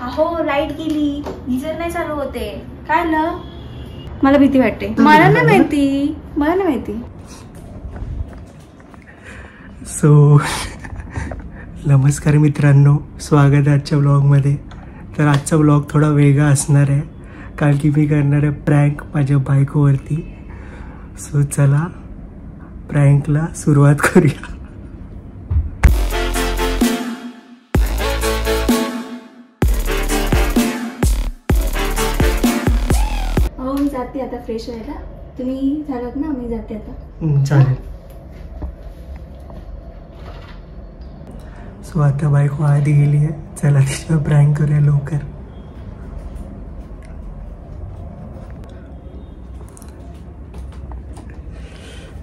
अहो लाईट गेली, गीजर नाही चालू होते. काय ना, मला भीती वाटते. मला नाही माहिती. सो नमस्कार मित्रांनो, स्वागत आहे आजच्या ब्लॉगमध्ये. तर आजचा ब्लॉग थोडा वेगळा असणार आहे कारण की मी करणार आहे प्रँक माझ्या बायकोवरती. सो चला प्रँकला सुरुवात करूया. मी जाते आता फ्रेश व्हायला. तुम्ही झालात ना, मी जाते आता. चालेल. सो आता बायको आधी गेली आहे, चला तिच्यावर प्रँक करूया लवकर.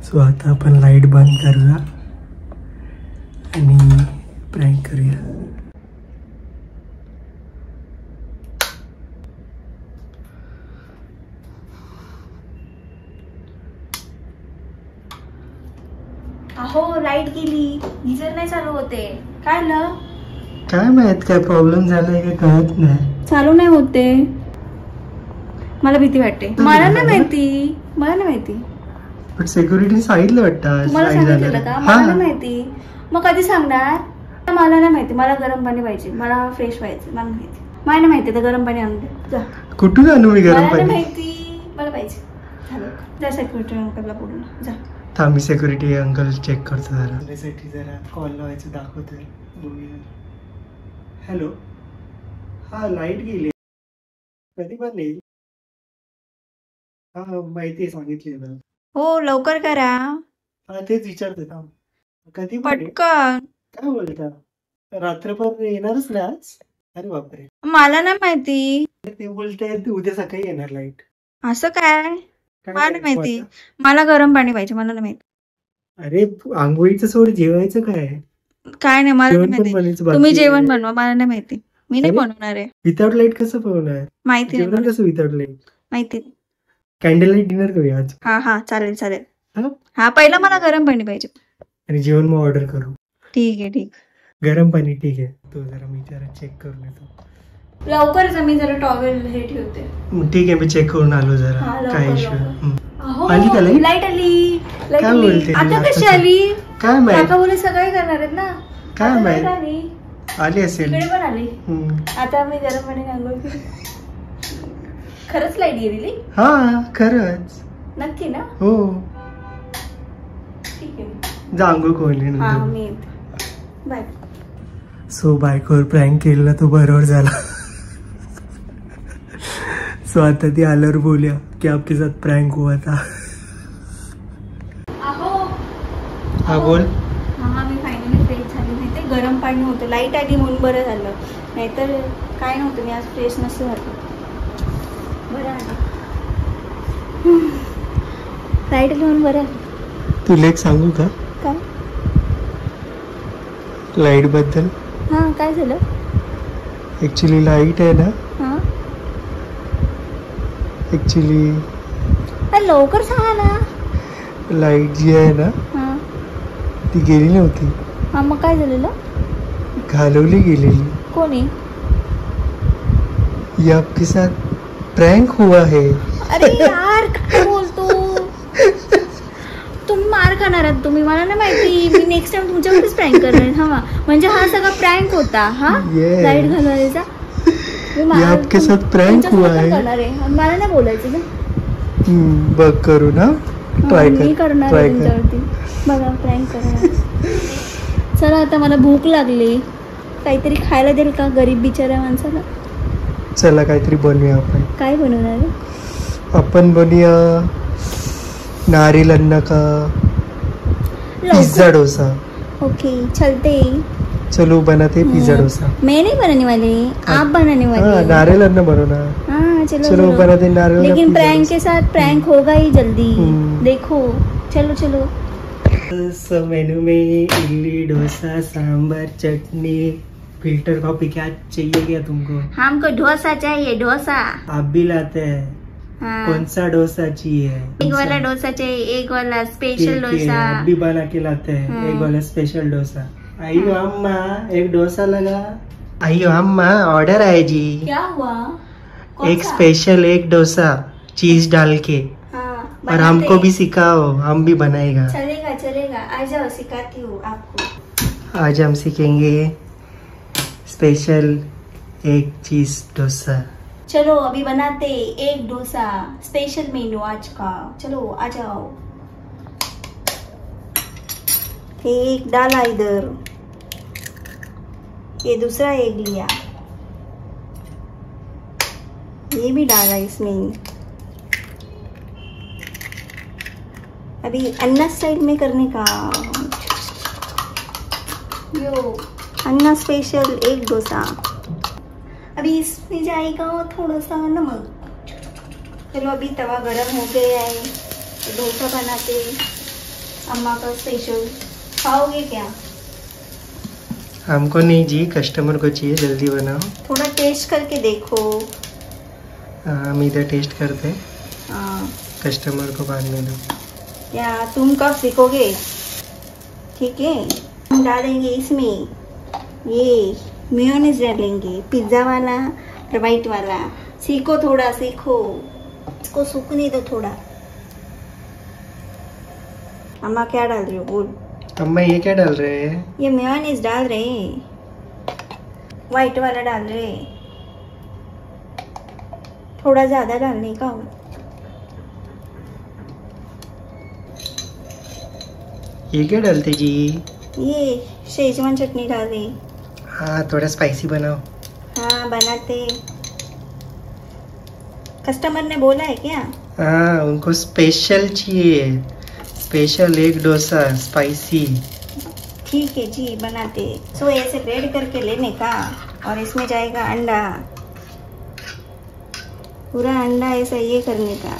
सो आता आपण लाईट बंद करूया आणि प्रँक करूया. अहो लाईट गेली, गीजर नाही चालू होते. काय ना, काय माहित काय प्रॉब्लेम झालाय का कळत नाही. चालू नाही होते. मला भीती वाटते. मला नाही माहिती. पण सिक्युरिटी सांगितलं वाटतं. तुम्हाला सांगितलं का? मला नाही माहिती. मग कधी सांगणार? मला नाही माहिती. मला गरम पाणी पाहिजे. मला फ्रेश व्हायचं. मला नाही माहिती. तर गरम पाणी आणून दे. कुठून आणू मी गरम पाणी? मला माहिती. मला पाहिजे. जा सिक्युरिटी अंकलला बोलून जा. थांब, मी सिक्युरिटी अंकल चेक करतो जरा. त्यासाठी जरा कॉल लावायचं दाखवतोय. हॅलो. हा, लाईट गेली. कधी पण येईल? हा माहिती सांगितली ना. हो लवकर करा. हा तेच विचारते. थांब, कधी पटकन. काय बोलता? रात्रभर येणारच ना आज? अरे बापरे, मला नाही माहिती. ते बोलताय उद्या सकाळी येणार लाईट. असं काय? मला नाही माहिती. मला गरम पाणी पाहिजे. मला नाही माहिती. अरे आंघोळीचं सोड, जेवायचं काय? काय नाही, मला नाही माहिती. तुम्ही जेवण बनवा. मला नाही माहिती. मी नाही बनवणार आहे. विदाउट लाईट कसं बनवणार? माहिती नाही. कसं विदाउट लाईट? माहिती. कॅन्डल लाईट डिनर करूया आज. हा चालेल. हा पहिला मला गरम पाणी पाहिजे. आणि जेवण मग ऑर्डर करू. ठीक आहे. गरम पाणी ठीक आहे. तो जरा मी जरा चेक करून येतो. लवकर मी जरा टॉवेल हे ठेवते. ठीक आहे, मी चेक करून आलो जरा. काय इश्यू? आली का लाईट? आली. काय बोलते? आता कशी आली? काय माहिती. काका बोले सकाळी करणार आहेत ना. काय माहिती. आली असेल. इकडे पण आली. आता मी गरम पाणी आंघोळ केली. खरंच लाईट गेली? हा खरंच. नक्की ना? हो. ठीक आहे. जा आंघोळ कोणली नंतर. मी बाय. सो बायकोवर प्रँक केलेला तो बरोबर झाला. सो आता ती आल्यावर बोलूया की आपके साथ प्रँक हुआ था. हा बोल. मी फायनली फ्रेश झाली. माहिती, गरम पाणी होतं. लाईट आली म्हणून बरं झालं, नाहीतर काय नव्हतं. मी आज फ्रेश नसतं झालं. बरं आलं लाईट आली म्हणून बरं आलं. तुला एक सांगू का? काय? लाईट बद्दल. हा काय झालं? ऍक्च्युली लाईट आहे ना, ऍक्च्युली लवकर सांगा ना. लाईट जी आहे ना ती गेली नव्हती. हा मग काय झालेलं? घालवली गेलेली. कोणी? ये आपके साथ प्रँक हुआ है. अरे यार काय बोलतो? तुम्ही मार खाणार आहात तुम्ही. मला नाही माहिती. मी नेक्स्ट टाइम तुमच्याकडेच प्रँक करणार. हा म्हणजे हा सगळा प्रँक होता. हा लाईट घालवायचा. ये आपके साथ प्रँक हुआ है. मला नाही बोलायचं ना. बघ करू ना. मी करणार तुमच्यावरती. बघा प्रँक करणार. चला आता मला भूक लागली. काहीतरी खायला देईल का गरीब बिचाऱ्या माणसाला? चला काहीतरी बनवूया आपण. काय बनवणार? आपण बनवूया नारियल अन्न का पिज्जा डोसा. ओके चलते. चलो बनाते पिज्जा डोसा. मैं नहीं बनाने वाली, आप बनाने वाली. नारियल अन्न बनवना. हाँ चलो बनाते नारियल. लेकिन प्रैंक के साथ प्रैंक होगा ही जल्दी. देखो चलो. मेनू में इडली डोसा सांभर चटनी फिल्टर कॉफी क्या चाहिए क्या तुमको? हमको डोसा चाहिए. डोसा आप भी लाते हैं. कौन सा डोसा चाहिए? एक वाला डोसा चाहिए. एक वाला स्पेशल डोसा. आप भी बना के लाते हैं. एक वाला स्पेशल डोसा. आइयो अम्मा एक डोसा लगा. अयो अम्मा ऑर्डर है जी। क्या हुआ? कौन एक सा? स्पेशल एक डोसा चीज डाल के, हाँ, और बनाते हमको हैं। भी सिखाओ, हम भी बनाएगा। चलेगा चलेगा, आ जाओ सिखाती हूँ आपको। आज हम सीखेंगे स्पेशल एक चीज डोसा। चलो अभी बनाते एक डोसा, स्पेशल मेन्यू आज का। चलो आ जाओ। एक डाला इधर, ये दूसरा एग लिया, ये भी डाला इसमें। अभी अन्ना स्टाइल में करने का। यो अन्ना स्पेशल एक डोसा। अभी इसमें जाएगा थोड़ा सा नमक। चलो अभी तवा गरम हो गया है, तो डोसा बनाते। अम्मा का स्पेशल खाओगे क्या? हमको नहीं जी, कस्टमर को चाहिए, जल्दी बनाओ। थोड़ा टेस्ट करके देखो। हम इधर टेस्ट करते हैं, हाँ, कस्टमर को बाद में दो। क्या तुम कब सीखोगे? ठीक है, हम डालेंगे इसमें ये मेयोनीज डालेंगे, पिज्ज़ा वाला और वाइट वाला। सीखो, थोड़ा सीखो, इसको सूखने दो थोड़ा। अम्मा क्या डाल रही हो बोल? अम्मा ये क्या डाल रहे हैं? ये मेयोनीज डाल रहे हैं, वाइट वाला डाल रहे हैं। थोड़ा ज्यादा डालने का। ये क्या डालते जी? ये शेजवान चटनी डाल रही। हाँ, थोड़ा स्पाइसी बनाओ। हाँ बनाते। कस्टमर ने बोला है क्या? हाँ, उनको स्पेशल चाहिए, स्पेशल एक डोसा स्पाइसी। ठीक है जी, बनाते। सो ऐसे रेड करके लेने का, और इसमें जाएगा अंडा, पूरा अंडा ऐसा ये करने का,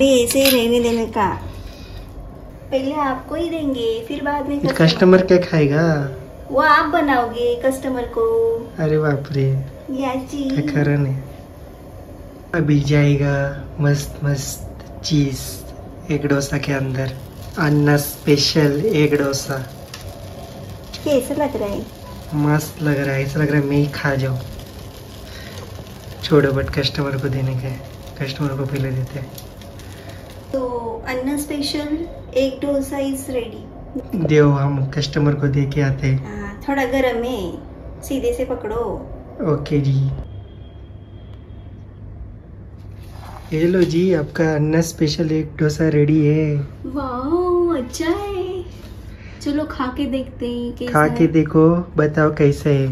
ऐसे ही रहने देने का। पहले आपको ही देंगे, फिर बाद में कस्टमर क्या खाएगा? वो आप बनाओगे कस्टमर को। अरे बाप रे, या जी। क्या कारण है। अभी जाएगा मस्त मस्त चीज एक डोसा के अंदर, अन्ना स्पेशल एक डोसा। कैसा लग रहा है? मस्त लग रहा है, ऐसा लग रहा है मैं ही खा जाऊं। छोड़ो, बट कस्टमर को देने का है, कस्टमर को पहले देते हैं। तो अन्ना स्पेशल एक डोसा इज रेडी। देव, हम कस्टमर को दे के आते हैं। थोड़ा गरम है, सीधे से पकड़ो। ओके जी, ये लो जी, आपका अन्ना स्पेशल एक डोसा रेडी है। वाह, अच्छा है। चलो खा के देखते हैं कैसा खा के है। देखो, बताओ कैसा है।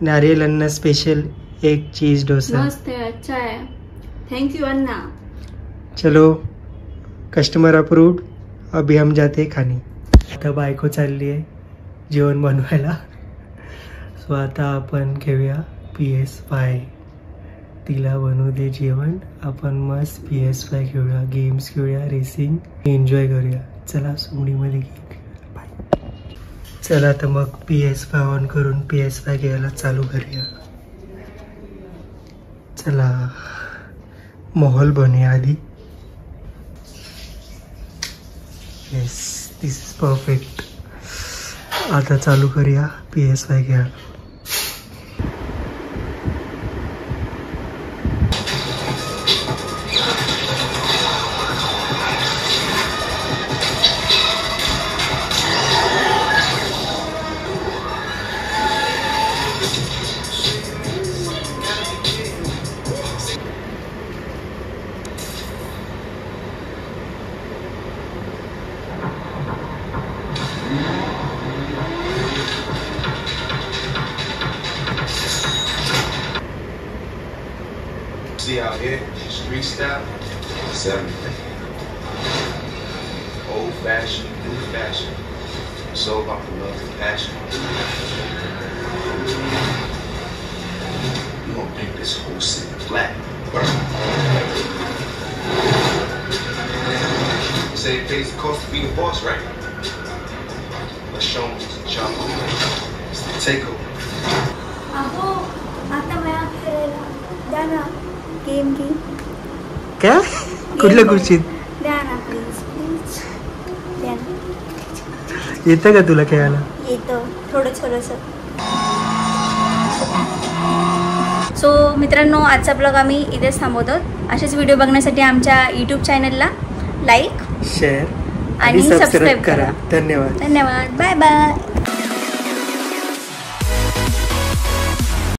नारियल अन्ना स्पेशल एक चीज डोसा। मस्त है, अच्छा है। थैंक यू अन्ना। चलो, कस्टमर अप्रूव्ड। अभी हम जाते हैं खाणे. आता बायको चालली आहे जेवण बनवायला. सो आता आपण घेऊया PS5. तिला बनवू दे जेवण, आपण मस्त PS5 खेळूया, गेम्स खेळूया, रेसिंग एन्जॉय करूया. चला सुमडीमध्ये गेम खेळूया. बाय. चला तर मग PS5 ऑन करून PS5 खेळायला चालू करूया. चला माहौल बने आधी. Yes, this is perfect. आता चालू करूया PS5 खेळायला. See out here, street style, it's everything. Old fashioned, new fashioned. So about the love and passion. You gonna paint this whole city black. You say it pays the cost to be the boss, right? Let's show them who's in charge. It's the takeover. अहो, आता मला खेळायला द्या ना. Game game क्या कुठल्या खुर्चीत? द्या ना प्लीज प्लीज द्या ना. येतं का तुला खेळायला? येतं थोडंसं. सो मित्रांनो, आजचा ब्लॉग आम्ही इथेच थांबवतो. असेच व्हिडिओ बघण्यासाठी आमच्या यूट्यूब चॅनलला लाईक, शेअर आणि सबस्क्राईब करा. धन्यवाद. Bye bye.